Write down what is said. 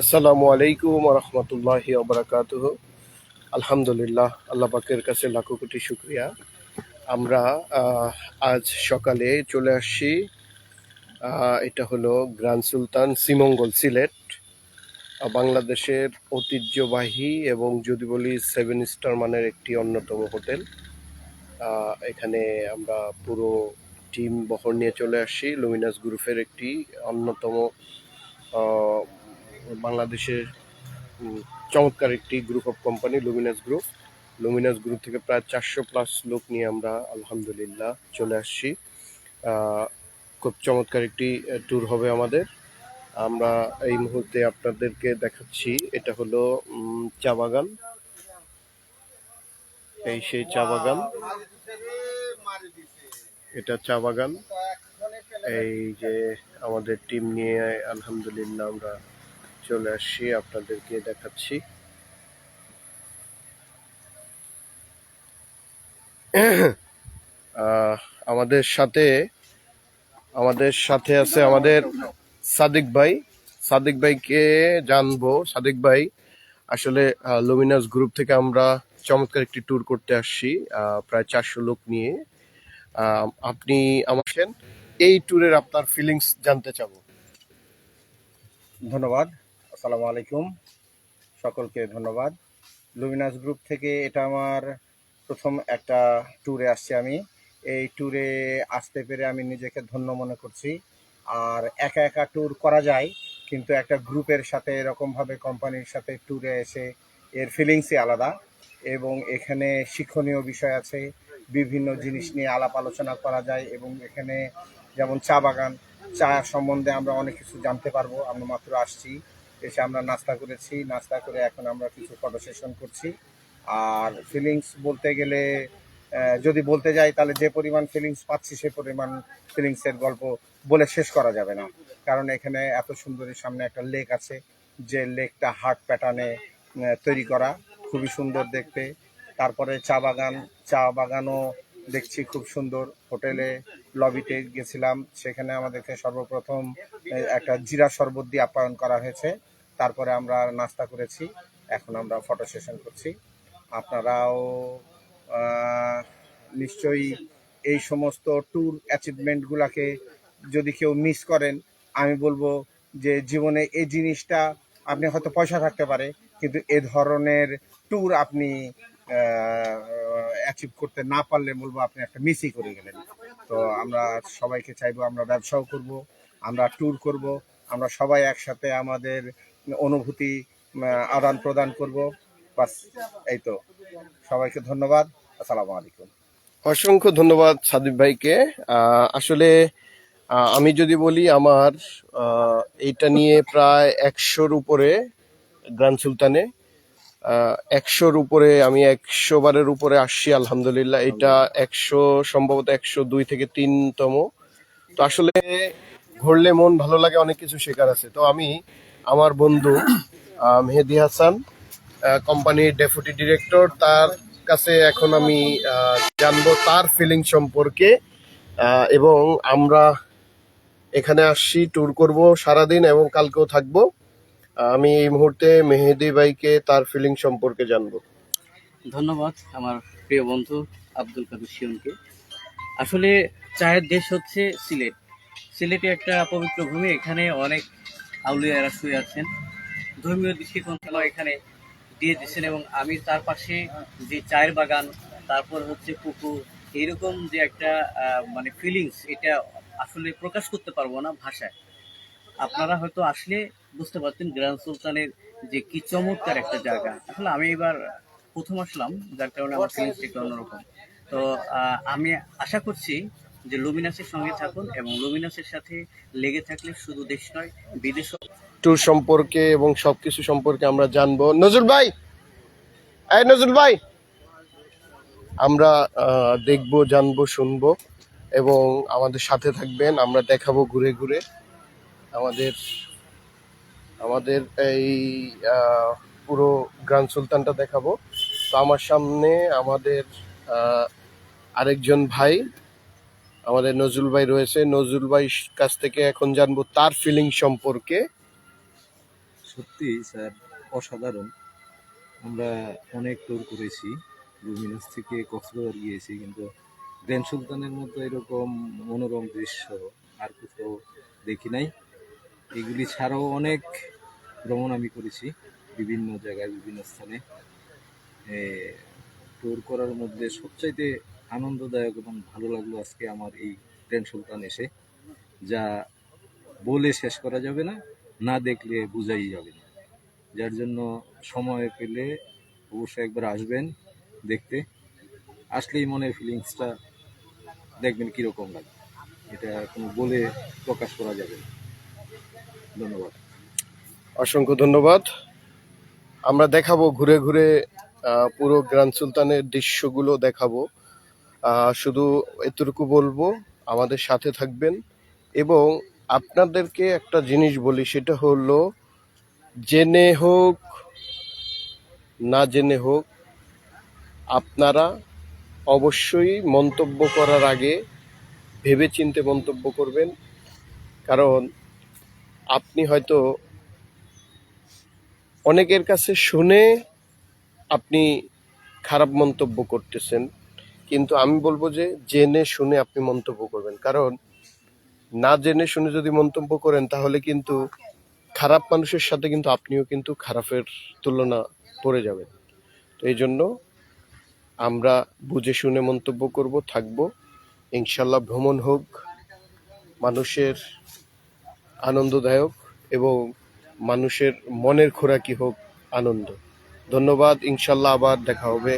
আসসালামু আলাইকুম রহমতুল্লাহি ওবরাকাতুহু। আলহামদুলিল্লাহ, আল্লাহ পাকের কাছে লাখো কোটি শুক্রিয়া। আমরা আজ সকালে চলে আসছি। এটা হলো গ্র্যান্ড সুলতান শ্রীমঙ্গল, সিলেট। বাংলাদেশের ঐতিহ্যবাহী এবং যদি বলি 7 স্টার মানের একটি অন্যতম হোটেল। এখানে আমরা পুরো টিম বহর নিয়ে চলে আসছি। লুমিনাস গ্রুপের একটি অন্যতম আহ, বাংলাদেশের উম, চমৎকার একটি group of company Luminous group থেকে প্রায় 400+ লোক নিয়ে আমরা আলহামদুলিল্লাহ চলে আসছি। খুব চমৎকার একটি ট্যুর হবে আমাদের। আমরা এই মুহূর্তে আপনাদেরকে দেখাচ্ছি, এটা হলো চা বাগান। এই সেই চা বাগান, এটা চা বাগান। এই যে আমাদের টিম নিয়ে আলহামদুলিল্লাহ আমরা চলে আসছি, আপনাদেরকে দেখাচ্ছি। আহ, আমাদের সাথে আছে আমাদের সাদিক ভাই। সাদিক ভাইকে জানবো। সাদিক ভাই, আসলে লুমিনাস গ্রুপ থেকে আমরা চমৎকার একটি ট্যুর করতে আসছি প্রায় 400 লোক নিয়ে। আপনি আমাকে এই ট্যুরের আপনার ফিলিংস জানতে চাবো। ধন্যবাদ। আসসালামু আলাইকুম, সকলকে ধন্যবাদ। লুমিনাস গ্রুপ থেকে এটা আমার প্রথম একটা ট্যুরে আসছি আমি। এই ট্যুরে আসতে পেরে আমি নিজেকে ধন্য মনে করছি। আর একা একা ট্যুর করা যায়, কিন্তু একটা গ্রুপের সাথে এরকমভাবে কোম্পানির সাথে ট্যুরে এসে এর ফিলিংসই আলাদা। এবং এখানে শিক্ষণীয় বিষয় আছে, বিভিন্ন জিনিস নিয়ে আলাপ আলোচনা করা যায়। এবং এখানে যেমন চা বাগান, চা সম্বন্ধে আমরা অনেক কিছু জানতে পারবো। আমরা মাত্র আসছি, এসে আমরা নাস্তা করেছি, নাস্তা করে এখন আমরা কিছু ফটো সেশন করছি। আর ফিলিংস বলতে গেলে যদি বলতে যাই তাহলে যে পরিমাণ ফিলিংস পাচ্ছি সে পরিমাণ ফিলিংসের গল্প বলে শেষ করা যাবে না। কারণ এখানে এত সুন্দরী সামনে একটা লেক আছে, যে লেকটা হার্ট প্যাটার্নে তৈরি করা, খুবই সুন্দর দেখতে। তারপরে চা বাগানও দেখছি খুব সুন্দর। হোটেলে লবিতে গেছিলাম, সেখানে আমাদেরকে সর্বপ্রথম একটা জিরা শরবত দিয়ে আপ্যায়ন করা হয়েছে। তারপরে আমরা নাস্তা করেছি, এখন আমরা ফটো সেশন করছি। আপনারাও নিশ্চয়ই এই সমস্ত ট্যুর অ্যাচিভমেন্টগুলোকে যদি কেউ মিস করেন, আমি বলবো যে জীবনে এই জিনিসটা, আপনি হয়তো পয়সা থাকতে পারে কিন্তু এ ধরনের ট্যুর আপনি অ্যাচিভ করতে না পারলে বলবো আপনি একটা মিসই করে গেলেন। তো আমরা সবাইকে চাইবো, আমরা ব্যবসাও করব, আমরা ট্যুর করব, আমরা সবাই একসাথে আমাদের অনুভূতি আদান প্রদান করব। বাস, এই তো। সবাইকে ধন্যবাদ। আসসালামু আলাইকুম। অসংখ্য ধন্যবাদ সাদিক ভাইকে। আসলে আমি যদি বলি আমার এইটা নিয়ে প্রায় 100-র উপরে গ্র্যান্ড সুলতানে, 100-র উপরে, আমি 100 বারের উপরে আসছি আলহামদুলিল্লাহ। এটা 100, সম্ভবত 102 থেকে 3তম। তো আসলে ঘুরলে মন ভালো লাগে, অনেক কিছু শেখার আছে। তো আমি আমার বন্ধু মেহেদি হাসান, কোম্পানির ডেপুটি ডিরেক্টর, তার কাছে এখন আমি জানবো তার ফিলিং সম্পর্কে। এবং আমরা এখানে আসছি, ট্যুর করব সারাদিন এবং কালকেও থাকবো। আমি এই মুহূর্তে মেহেদি ভাইকে তার ফিলিং সম্পর্কে জানবো। ধন্যবাদ আমার প্রিয় বন্ধু আব্দুল কাদের শিওনকে। আসলে চায়ের দেশ হচ্ছে সিলেট। সিলেটে একটা পবিত্র ভূমি, এখানে অনেক আউলিয়ারা শুয়ে আছেন। ধর্মীয় দৃষ্টিকোণ থেকে এখানে দিয়ে দিচ্ছেন, এবং আমি তার পাশে যে চায়ের বাগান, তারপর হচ্ছে পুকুর, এইরকম যে একটা মানে ফিলিংস, এটা আসলে প্রকাশ করতে পারবো না ভাষায়। আপনারা হয়তো আসলে বুঝতে পারতেন গ্র্যান্ড সুলতানের যে কি চমৎকার একটা জায়গা। আসলে আমি এবার প্রথম আসলাম, যার কারণে আমার ফিলিংসটা একটু অন্যরকম। তো আমি আশা করছি যে লুমিনাসের সঙ্গে থাকুন, এবং লুমিনাসের সাথে লেগে থাকলে শুধু দেশ নয়, বিদেশও। ট্যুর সম্পর্কে এবং সবকিছু সম্পর্কে আমরা জানবো। নজরুল ভাই, এই নজরুল ভাই, আমরা দেখবো, জানবো, শুনবো এবং আমাদের সাথে থাকবেন। আমরা দেখাবো ঘুরে ঘুরে আমাদের আমাদের এই পুরো গ্র্যান্ড সুলতানটা দেখাবো। তো আমার সামনে আমাদের আরেকজন ভাই, আমাদের নজরুল ভাই রয়েছে। নজরুল ভাই কাছ থেকে এখন জানবো তার ফিলিং সম্পর্কে। সত্যি স্যার অসাধারণ। আমরা অনেক ট্যুর করেছি, লুমিনাস থেকে কক্সবাজার গিয়েছি, কিন্তু গ্র্যান্ড সুলতানের মতো এরকম মনোরম দৃশ্য আর কোথাও দেখি নাই। এগুলি ছাড়াও অনেক ভ্রমণ আমি করেছি বিভিন্ন জায়গায়, বিভিন্ন স্থানে। ট্যুর করার মধ্যে সবচাইতে আনন্দদায়ক এবং ভালো লাগলো আজকে আমার এই গ্র্যান্ড সুলতান এসে, যা বলে শেষ করা যাবে না, না দেখলে বোঝাই যাবে না। যার জন্য সময় পেলে অবশ্যই একবার আসবেন দেখতে, আসলেই মনের ফিলিংসটা দেখবেন কীরকম লাগে, এটা কোনো বলে প্রকাশ করা যাবে না। ধন্যবাদ। অসংখ্য ধন্যবাদ। আমরা দেখাবো ঘুরে ঘুরে পুরো গ্র্যান্ড সুলতানের দৃশ্যগুলো দেখাবো। শুধু এতটুকু বলবো, আমাদের সাথে থাকবেন। এবং আপনাদেরকে একটা জিনিস বলি, সেটা হলো জেনে হোক না জেনে হোক, আপনারা অবশ্যই মন্তব্য করার আগে ভেবেচিন্তে মন্তব্য করবেন। কারণ আপনি হয়তো অনেকের কাছে শুনে আপনি খারাপ মন্তব্য করতেছেন, কিন্তু আমি বলবো যে জেনে শুনে আপনি মন্তব্য করবেন। কারণ না জেনে শুনে যদি মন্তব্য করেন, তাহলে কিন্তু খারাপ মানুষের সাথে কিন্তু আপনিও কিন্তু খারাপের তুলনা পড়ে যাবেন। তো এই জন্য আমরা বুঝে শুনে মন্তব্য করব, থাকবো। ইনশাল্লাহ ভ্রমণ হোক মানুষের আনন্দদায়ক এবং মানুষের মনের খোরাকি হোক আনন্দ। ধন্যবাদ। ইনশাল্লাহ আবার দেখা হবে।